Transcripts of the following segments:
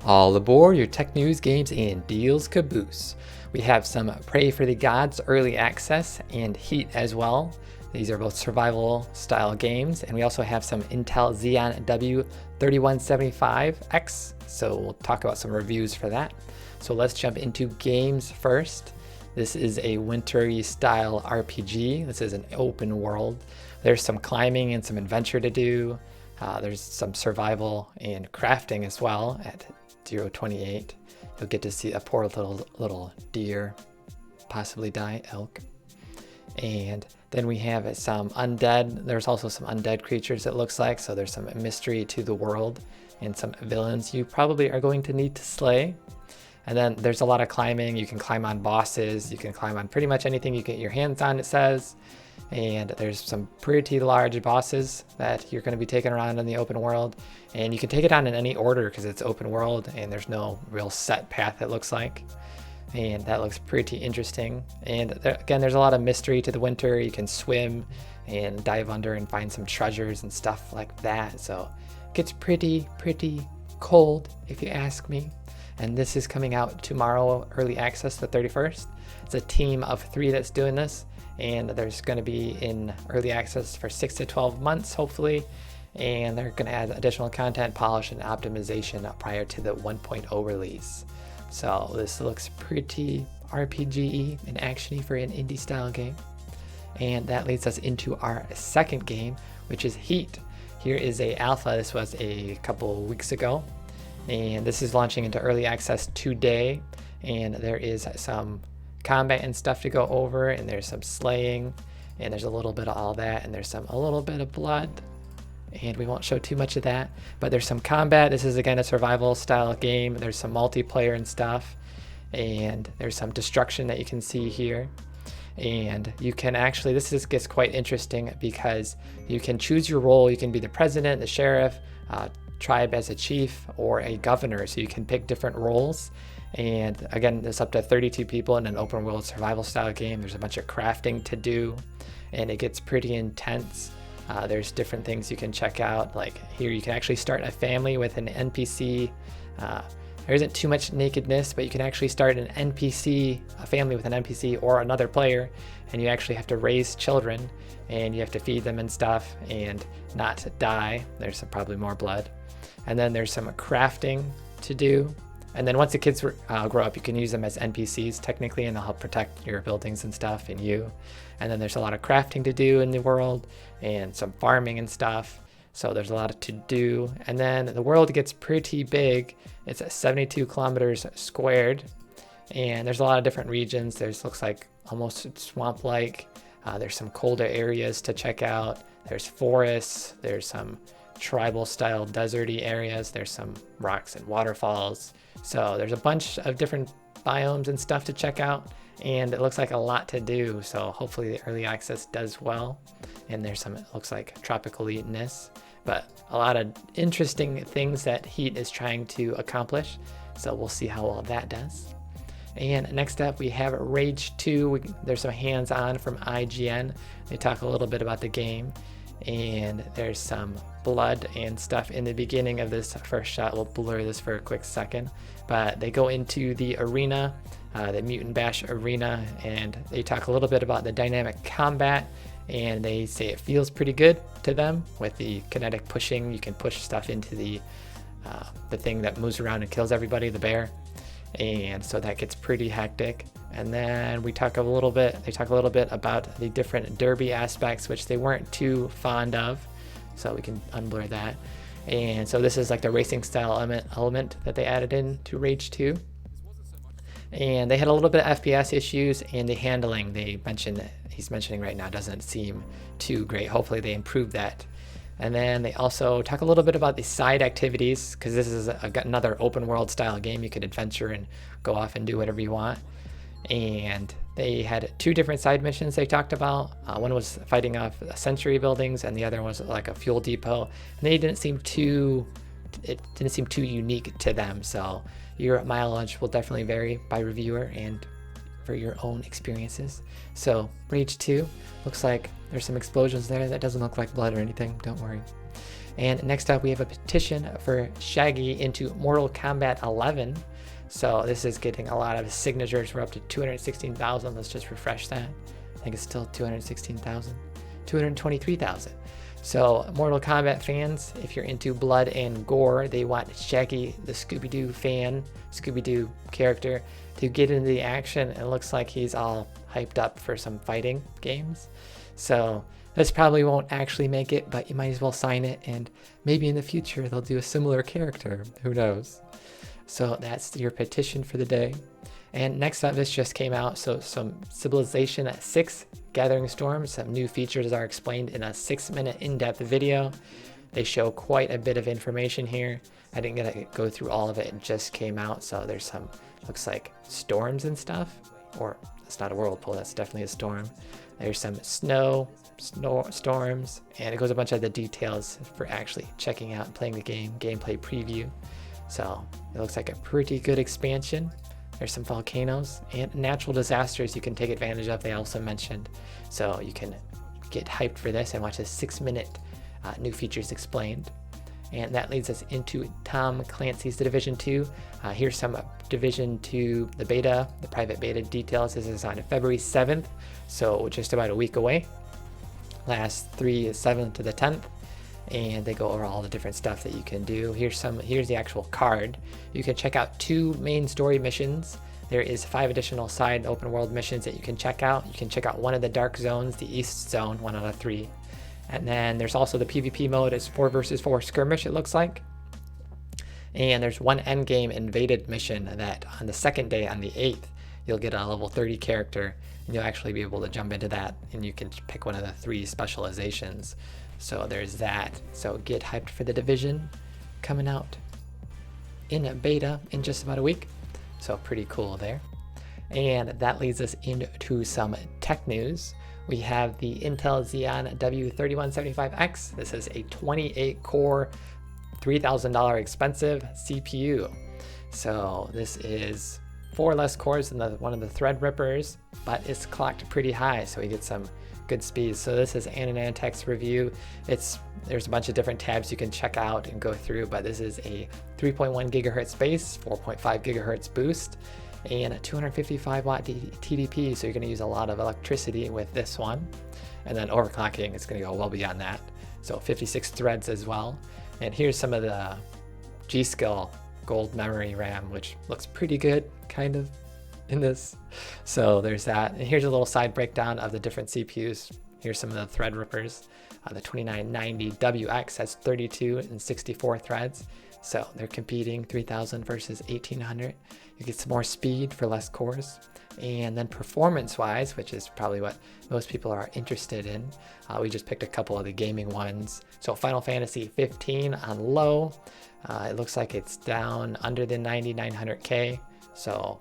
All aboard your tech news, games, and deals caboose. We have some Praey for the Gods early access and Heat as well. These are both survival style games, and we also have some Intel Xeon W-3175X, so we'll talk about some reviews for that. So let's jump into games first. This is a wintry style RPG. This is an open world. There's some climbing and some adventure to do. There's some survival and crafting as well at 028. You'll get to see a poor little deer possibly die, elk. And then we have some undead. There's also some undead creatures, it looks like. So there's some mystery to the world and some villains you probably are going to need to slay. And then there's a lot of climbing. You can climb on bosses. You can climb on pretty much anything you get your hands on, it says. And there's some pretty large bosses that you're going to be taking around in the open world. And you can take it on in any order because it's open world and there's no real set path, it looks like. And that looks pretty interesting. And again, there's a lot of mystery to the winter. You can swim and dive under and find some treasures and stuff like that. So it gets pretty cold if you ask me. And this is coming out tomorrow, early access, the 31st. It's a team of 3 that's doing this. And there's going to be in early access for 6 to 12 months, hopefully. And they're going to add additional content, polish, and optimization prior to the 1.0 release. So this looks pretty RPG-y and action-y for an indie style game. And that leads us into our second game, which is Heat. Here is a alpha. This was a couple weeks ago. And this is launching into early access today. And there is some combat and stuff to go over, and there's some slaying, and there's a little bit of all that, and there's a little bit of blood, and we won't show too much of that, but there's some combat. This is again a survival style game. There's some multiplayer and stuff, and there's some destruction that you can see here. And you can actually, gets quite interesting because you can choose your role. You can be the president, the sheriff, tribe as a chief, or a governor, so you can pick different roles. And again, there's up to 32 people in an open world survival style game. There's a bunch of crafting to do, and it gets pretty intense. There's different things you can check out. Like here, you can actually start a family with an NPC. There isn't too much nakedness, but you can actually start a family with an NPC or another player, and you actually have to raise children, and you have to feed them and stuff and not die. There's probably more blood. And then there's some crafting to do. And then once the kids grow up, you can use them as NPCs technically, and they'll help protect your buildings and stuff and you. And then there's a lot of crafting to do in the world and some farming and stuff. So there's a lot to do. And then the world gets pretty big. It's at 72 kilometers squared. And there's a lot of different regions. Looks like almost swamp-like. There's some colder areas to check out. There's forests. There's some tribal style deserty areas. There's some rocks and waterfalls. So there's a bunch of different biomes and stuff to check out, and it looks like a lot to do. So hopefully the early access does well. And there's some, it looks like, tropical-ness, but a lot of interesting things that Heat is trying to accomplish. So we'll see how well that does. And next up we have Rage 2. There's some hands-on from IGN. They talk a little bit about the game, and there's some blood and stuff in the beginning of this first shot. We'll blur this for a quick second, but they go into the arena, the Mutant Bash arena, and they talk a little bit about the dynamic combat, and they say it feels pretty good to them with the kinetic pushing. You can push stuff into the thing that moves around and kills everybody, the bear, and so that gets pretty hectic. And then they talk a little bit about the different derby aspects, which they weren't too fond of. So we can unblur that. And so this is like the racing style element that they added in to Rage 2. And they had a little bit of FPS issues, and the handling he's mentioning right now doesn't seem too great. Hopefully they improve that. And then they also talk a little bit about the side activities, because this is another open world style game. You could adventure and go off and do whatever you want. And they had 2 different side missions they talked about. One was fighting off sentry buildings, and the other was like a fuel depot. And they didn't seem too unique to them. So your mileage will definitely vary by reviewer and for your own experiences. So Rage 2 looks like there's some explosions there. That doesn't look like blood or anything, don't worry. And next up, we have a petition for Shaggy into Mortal Kombat 11. So this is getting a lot of signatures. We're up to 216,000. Let's just refresh that. I think it's still 216,000, 223,000. So Mortal Kombat fans, if you're into blood and gore, they want Shaggy, the Scooby-Doo fan, Scooby-Doo character, to get into the action. It looks like he's all hyped up for some fighting games. So this probably won't actually make it, but you might as well sign it, and maybe in the future they'll do a similar character. Who knows? So that's your petition for the day. And next up, this just came out, so some Civilization 6 Gathering Storm. Some new features are explained in a 6-minute in-depth video. They show quite a bit of information here. I didn't get to go through all of it. It just came out, so there's some, looks like storms and stuff. Or it's not a whirlpool, that's definitely a storm. There's some storms, and it goes a bunch of the details for actually checking out and playing the game, gameplay preview. So it looks like a pretty good expansion. There's some volcanoes and natural disasters you can take advantage of, they also mentioned. So you can get hyped for this and watch a 6-minute new features explained. And that leads us into Tom Clancy's The Division 2. Here's some Division 2, the beta, the private beta details. This is on February 7th, so just about a week away. Last 7th to the 10th. And they go over all the different stuff that you can do. Here's the actual card. You can check out 2 main story missions. There is 5 additional side open world missions that you can check out. You can check out one of the dark zones, the east zone, 1 out of 3. And then there's also the PvP mode. It's 4 versus 4 skirmish, it looks like. And there's one endgame invaded mission that on the 2nd day, on the 8th, you'll get a level 30 character, and you'll actually be able to jump into that, and you can pick one of the 3 specializations. So there's that. So get hyped for The Division coming out in a beta in just about a week. So pretty cool there. And that leads us into some tech news. We have the Intel Xeon W-3175X. This is a 28-core, $3,000 expensive CPU. So this is 4 less cores than one of the Threadrippers, but it's clocked pretty high, so we get some good speeds. So this is Anantek's review. There's a bunch of different tabs you can check out and go through, but this is a 3.1 gigahertz base, 4.5 gigahertz boost, and a 255 watt TDP. So you're going to use a lot of electricity with this one, and then overclocking is going to go well beyond that. So 56 threads as well. And here's some of the G.Skill gold memory RAM, which looks pretty good, kind of, in this. So there's that. And here's a little side breakdown of the different CPUs. Here's some of the Threadrippers. The 2990WX has 32 and 64 threads. So they're competing 3000 versus 1800. You get some more speed for less cores. And then performance wise, which is probably what most people are interested in, we just picked a couple of the gaming ones. So Final Fantasy 15 on low, it looks like it's down under the 9900K. So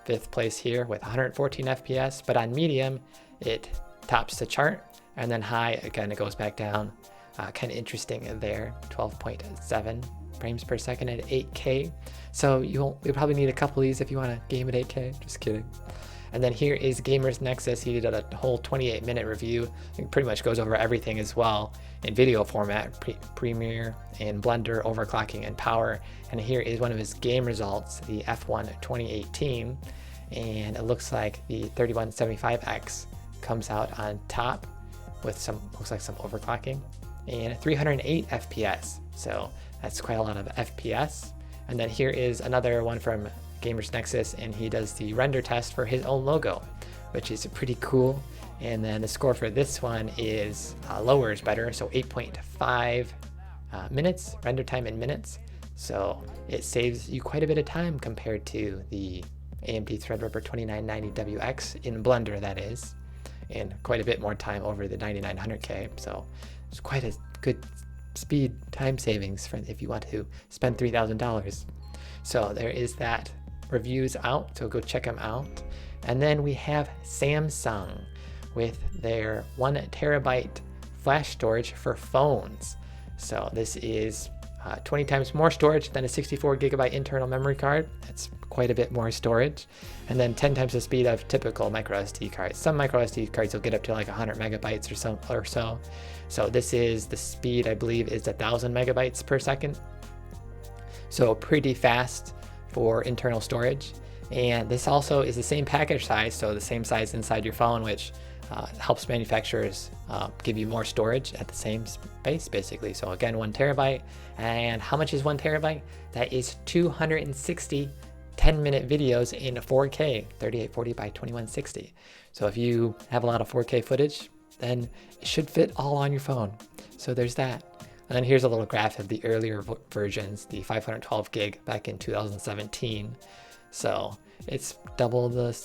5th place here with 114 FPS, but on medium, it tops the chart. And then high, again, it goes back down. Kind of interesting there, 12.7 frames per second at 8K. So you'll probably need a couple of these if you want to game at 8K, just kidding. And then here is Gamers Nexus. He did a whole 28-minute review. It pretty much goes over everything as well in video format, Premiere and Blender, overclocking and power. And here is one of his game results, the F1 2018. And it looks like the 3175X comes out on top with looks like some overclocking and 308 FPS. So that's quite a lot of FPS. And then here is another one from Gamers Nexus, and he does the render test for his own logo, which is pretty cool. And then the score for this one is lower is better, so 8.5 minutes, render time in minutes. So it saves you quite a bit of time compared to the AMD Threadripper 2990WX in Blender, that is, and quite a bit more time over the 9900K. So it's quite a good speed time savings for if you want to spend $3,000. So there is that. Reviews out, so go check them out. And then we have Samsung with their 1 terabyte flash storage for phones. So this is 20 times more storage than a 64 gigabyte internal memory card. That's quite a bit more storage. And then 10 times the speed of typical micro SD cards. Some micro SD cards will get up to like 100 megabytes or so. So this is the speed, I believe, is 1,000 megabytes per second. So pretty fast for internal storage. And this also is the same package size, so the same size inside your phone, which helps manufacturers give you more storage at the same space, basically. So again, 1 terabyte. And how much is 1 terabyte? That is 260 10-minute videos in 4K, 3840 by 2160. So if you have a lot of 4K footage, then it should fit all on your phone. So there's that. And then here's a little graph of the earlier versions, the 512 gig back in 2017. So it's double the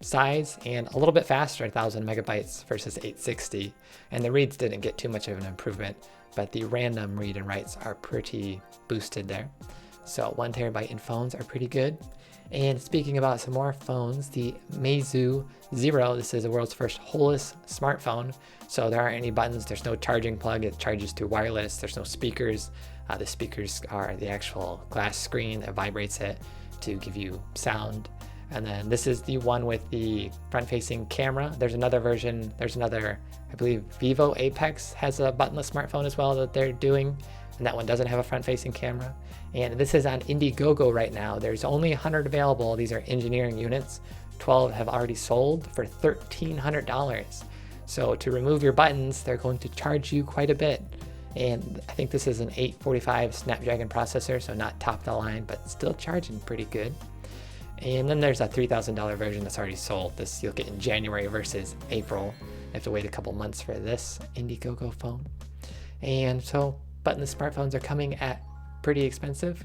size and a little bit faster, 1,000 megabytes versus 860. And the reads didn't get too much of an improvement, but the random read and writes are pretty boosted there. So 1 terabyte in phones are pretty good. And speaking about some more phones, the Meizu Zero, this is the world's first holeless smartphone. So there aren't any buttons, there's no charging plug, it charges through wireless, there's no speakers. The speakers are the actual glass screen that vibrates it to give you sound. And then this is the one with the front-facing camera. There's another version, I believe Vivo Apex has a buttonless smartphone as well that they're doing, and that one doesn't have a front-facing camera. And this is on Indiegogo right now. There's only 100 available. These are engineering units. 12 have already sold for $1,300. So to remove your buttons, they're going to charge you quite a bit. And I think this is an 845 Snapdragon processor, so not top of the line, but still charging pretty good. And then there's a $3,000 version that's already sold. This you'll get in January versus April. You have to wait a couple months for this Indiegogo phone. And so buttonless smartphones are coming at pretty expensive.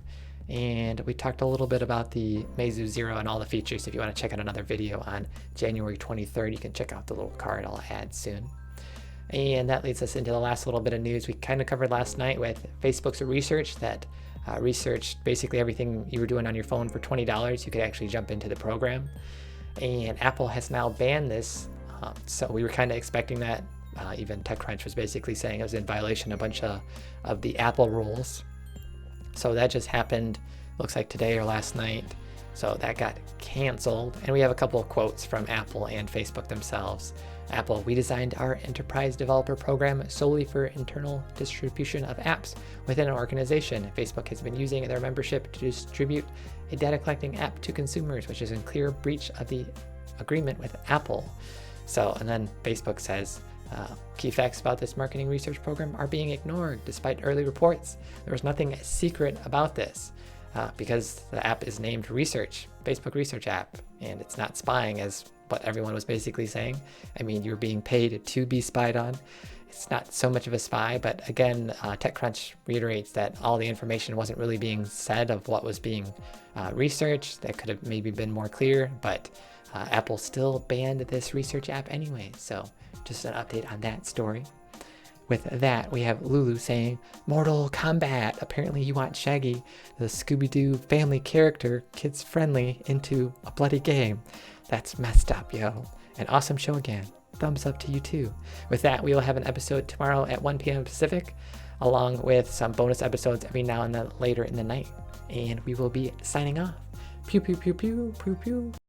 And we talked a little bit about the Meizu Zero and all the features. If you want to check out another video on January 23rd, you can check out the little card I'll add soon. And that leads us into the last little bit of news we kind of covered last night with Facebook's research that researched basically everything you were doing on your phone for $20. You could actually jump into the program. And Apple has now banned this. So we were kind of expecting that. Even TechCrunch was basically saying it was in violation of a bunch of the Apple rules. So that just happened, looks like today or last night. So that got canceled. And we have a couple of quotes from Apple and Facebook themselves. Apple, we designed our enterprise developer program solely for internal distribution of apps within an organization. Facebook has been using their membership to distribute a data collecting app to consumers, which is in clear breach of the agreement with Apple. So, and then Facebook says, key facts about this marketing research program are being ignored despite early reports. There was nothing secret about this because the app is named Research, Facebook Research app, and it's not spying as what everyone was basically saying. I mean, you're being paid to be spied on. It's not so much of a spy, but again, TechCrunch reiterates that all the information wasn't really being said of what was being researched. That could have maybe been more clear, but Apple still banned this research app anyway. So just an update on that story. With that, we have Lulu saying, Mortal Kombat. Apparently you want Shaggy, the Scooby-Doo family character, kids friendly, into a bloody game. That's messed up, yo. An awesome show again. Thumbs up to you too. With that, we will have an episode tomorrow at 1 p.m. Pacific, along with some bonus episodes every now and then later in the night. And we will be signing off. Pew, pew, pew, pew, pew, pew.